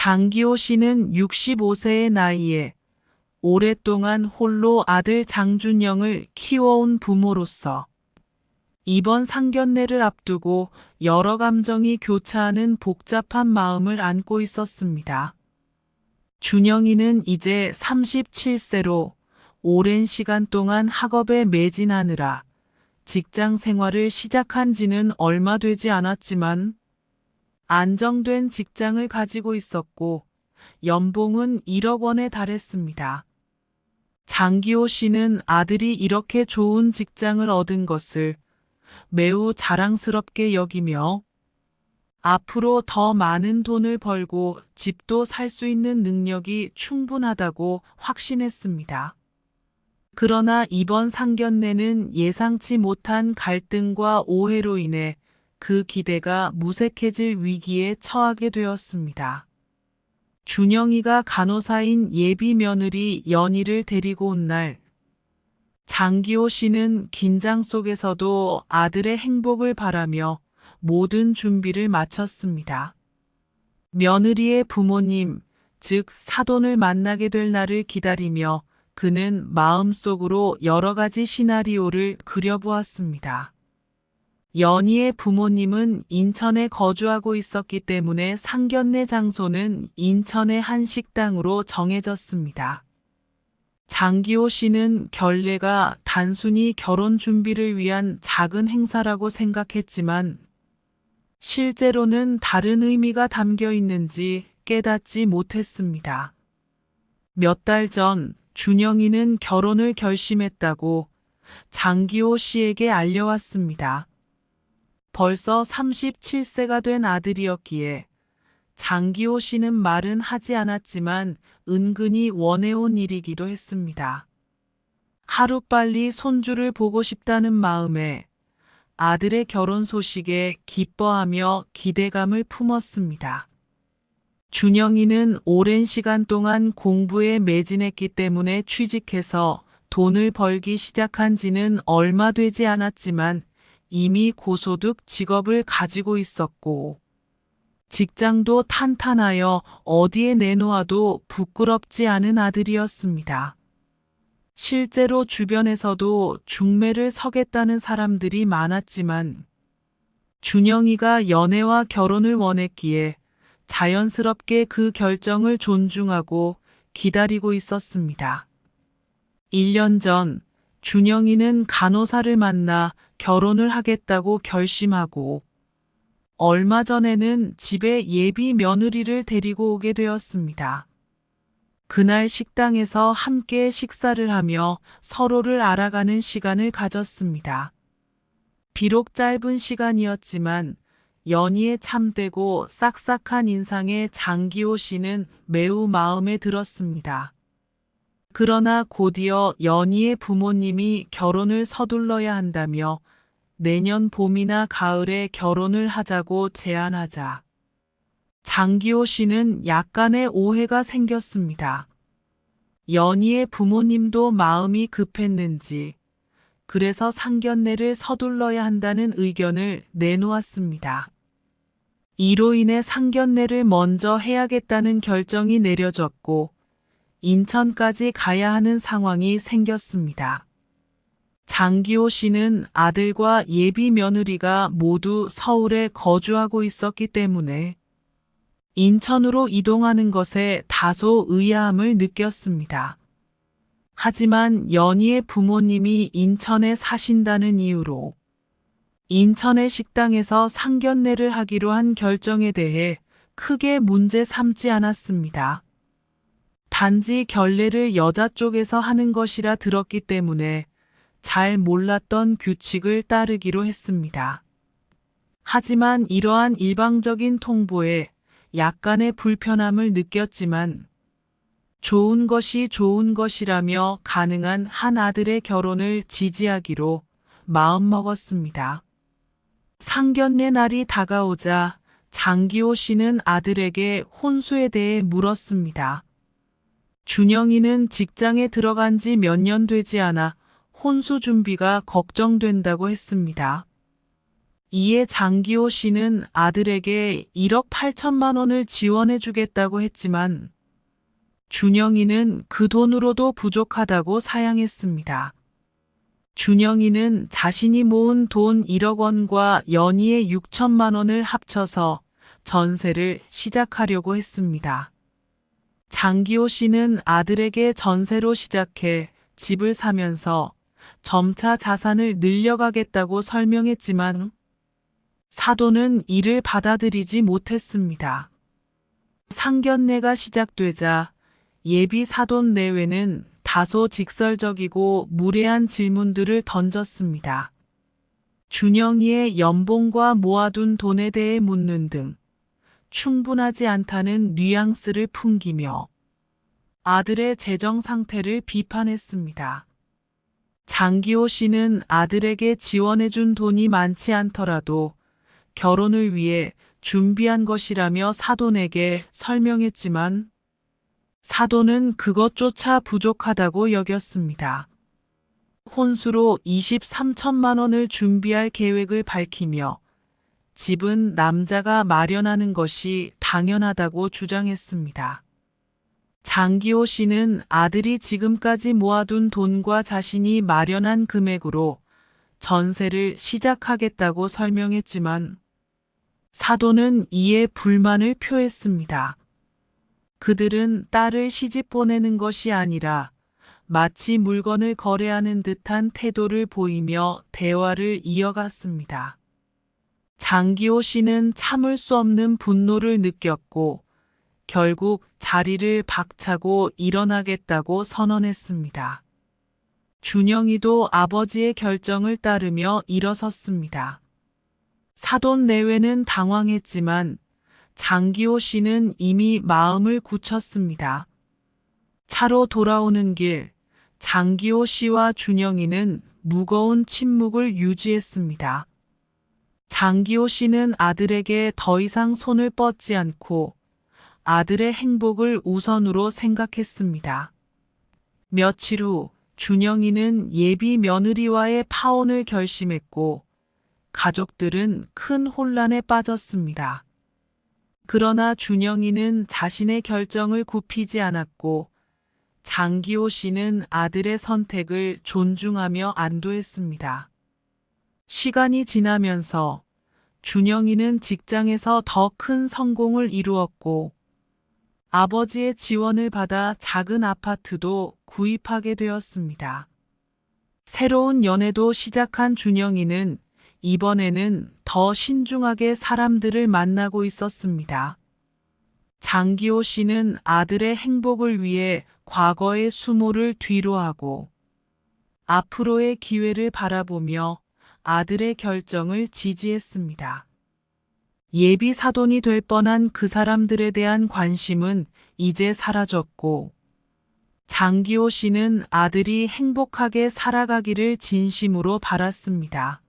장기호 씨는 65세의 나이에 오랫동안 홀로 아들 장준영을 키워온 부모로서 이번 상견례를 앞두고 여러 감정이 교차하는 복잡한 마음을 안고 있었습니다. 준영이는 이제 37세로 오랜 시간 동안 학업에 매진하느라 직장 생활을 시작한 지는 얼마 되지 않았지만 안정된 직장을 가지고 있었고 연봉은 1억 원에 달했습니다. 장기호 씨는 아들이 이렇게 좋은 직장을 얻은 것을 매우 자랑스럽게 여기며 앞으로 더 많은 돈을 벌고 집도 살 수 있는 능력이 충분하다고 확신했습니다. 그러나 이번 상견례는 예상치 못한 갈등과 오해로 인해 그 기대가 무색해질 위기에 처하게 되었습니다. 준영이가 간호사인 예비 며느리 연희를 데리고 온 날, 장기호 씨는 긴장 속에서도 아들의 행복을 바라며 모든 준비를 마쳤습니다. 며느리의 부모님, 즉 사돈을 만나게 될 날을 기다리며 그는 마음속으로 여러 가지 시나리오를 그려보았습니다. 연희의 부모님은 인천에 거주하고 있었기 때문에 상견례 장소는 인천의 한 식당으로 정해졌습니다. 장기호 씨는 결례가 단순히 결혼 준비를 위한 작은 행사라고 생각했지만 실제로는 다른 의미가 담겨 있는지 깨닫지 못했습니다. 몇 달 전 준영이는 결혼을 결심했다고 장기호 씨에게 알려왔습니다. 벌써 37세가 된 아들이었기에 장기호 씨는 말은 하지 않았지만 은근히 원해온 일이기도 했습니다. 하루빨리 손주를 보고 싶다는 마음에 아들의 결혼 소식에 기뻐하며 기대감을 품었습니다. 준영이는 오랜 시간 동안 공부에 매진했기 때문에 취직해서 돈을 벌기 시작한 지는 얼마 되지 않았지만 이미 고소득 직업을 가지고 있었고 직장도 탄탄하여 어디에 내놓아도 부끄럽지 않은 아들이었습니다. 실제로 주변에서도 중매를 서겠다는 사람들이 많았지만 준영이가 연애와 결혼을 원했기에 자연스럽게 그 결정을 존중하고 기다리고 있었습니다. 1년 전 준영이는 간호사를 만나 결혼을 하겠다고 결심하고 얼마 전에는 집에 예비 며느리를 데리고 오게 되었습니다. 그날 식당에서 함께 식사를 하며 서로를 알아가는 시간을 가졌습니다. 비록 짧은 시간이었지만 연희의 참되고 싹싹한 인상에 장기호 씨는 매우 마음에 들었습니다. 그러나 곧이어 연희의 부모님이 결혼을 서둘러야 한다며 내년 봄이나 가을에 결혼을 하자고 제안하자 장기호 씨는 약간의 오해가 생겼습니다. 연희의 부모님도 마음이 급했는지 그래서 상견례를 서둘러야 한다는 의견을 내놓았습니다. 이로 인해 상견례를 먼저 해야겠다는 결정이 내려졌고 인천까지 가야 하는 상황이 생겼습니다. 장기호 씨는 아들과 예비 며느리가 모두 서울에 거주하고 있었기 때문에 인천으로 이동하는 것에 다소 의아함을 느꼈습니다. 하지만 연희의 부모님이 인천에 사신다는 이유로 인천의 식당에서 상견례를 하기로 한 결정에 대해 크게 문제 삼지 않았습니다. 단지 결례를 여자 쪽에서 하는 것이라 들었기 때문에 잘 몰랐던 규칙을 따르기로 했습니다. 하지만 이러한 일방적인 통보에 약간의 불편함을 느꼈지만 좋은 것이 좋은 것이라며 가능한 한 아들의 결혼을 지지하기로 마음먹었습니다. 상견례 날이 다가오자 장기호 씨는 아들에게 혼수에 대해 물었습니다. 준영이는 직장에 들어간 지 몇 년 되지 않아 혼수 준비가 걱정된다고 했습니다. 이에 장기호 씨는 아들에게 1억 8천만 원을 지원해 주겠다고 했지만 준영이는 그 돈으로도 부족하다고 사양했습니다. 준영이는 자신이 모은 돈 1억 원과 연희의 6천만 원을 합쳐서 전세를 시작하려고 했습니다. 장기호 씨는 아들에게 전세로 시작해 집을 사면서 점차 자산을 늘려가겠다고 설명했지만 사돈은 이를 받아들이지 못했습니다. 상견례가 시작되자 예비 사돈 내외는 다소 직설적이고 무례한 질문들을 던졌습니다. 준영이의 연봉과 모아둔 돈에 대해 묻는 등 충분하지 않다는 뉘앙스를 풍기며 아들의 재정 상태를 비판했습니다. 장기호 씨는 아들에게 지원해준 돈이 많지 않더라도 결혼을 위해 준비한 것이라며 사돈에게 설명했지만 사돈은 그것조차 부족하다고 여겼습니다. 혼수로 23천만 원을 준비할 계획을 밝히며 집은 남자가 마련하는 것이 당연하다고 주장했습니다. 장기호 씨는 아들이 지금까지 모아둔 돈과 자신이 마련한 금액으로 전세를 시작하겠다고 설명했지만 사돈은 이에 불만을 표했습니다. 그들은 딸을 시집 보내는 것이 아니라 마치 물건을 거래하는 듯한 태도를 보이며 대화를 이어갔습니다. 장기호 씨는 참을 수 없는 분노를 느꼈고 결국 자리를 박차고 일어나겠다고 선언했습니다. 준영이도 아버지의 결정을 따르며 일어섰습니다. 사돈 내외는 당황했지만 장기호 씨는 이미 마음을 굳혔습니다. 차로 돌아오는 길, 장기호 씨와 준영이는 무거운 침묵을 유지했습니다. 장기호 씨는 아들에게 더 이상 손을 뻗지 않고 아들의 행복을 우선으로 생각했습니다. 며칠 후 준영이는 예비 며느리와의 파혼을 결심했고 가족들은 큰 혼란에 빠졌습니다. 그러나 준영이는 자신의 결정을 굽히지 않았고 장기호 씨는 아들의 선택을 존중하며 안도했습니다. 시간이 지나면서 준영이는 직장에서 더 큰 성공을 이루었고 아버지의 지원을 받아 작은 아파트도 구입하게 되었습니다. 새로운 연애도 시작한 준영이는 이번에는 더 신중하게 사람들을 만나고 있었습니다. 장기호 씨는 아들의 행복을 위해 과거의 수모를 뒤로하고 앞으로의 기회를 바라보며 아들의 결정을 지지했습니다. 예비 사돈이 될 뻔한 그 사람들에 대한 관심은 이제 사라졌고 장기호 씨는 아들이 행복하게 살아가기를 진심으로 바랐습니다.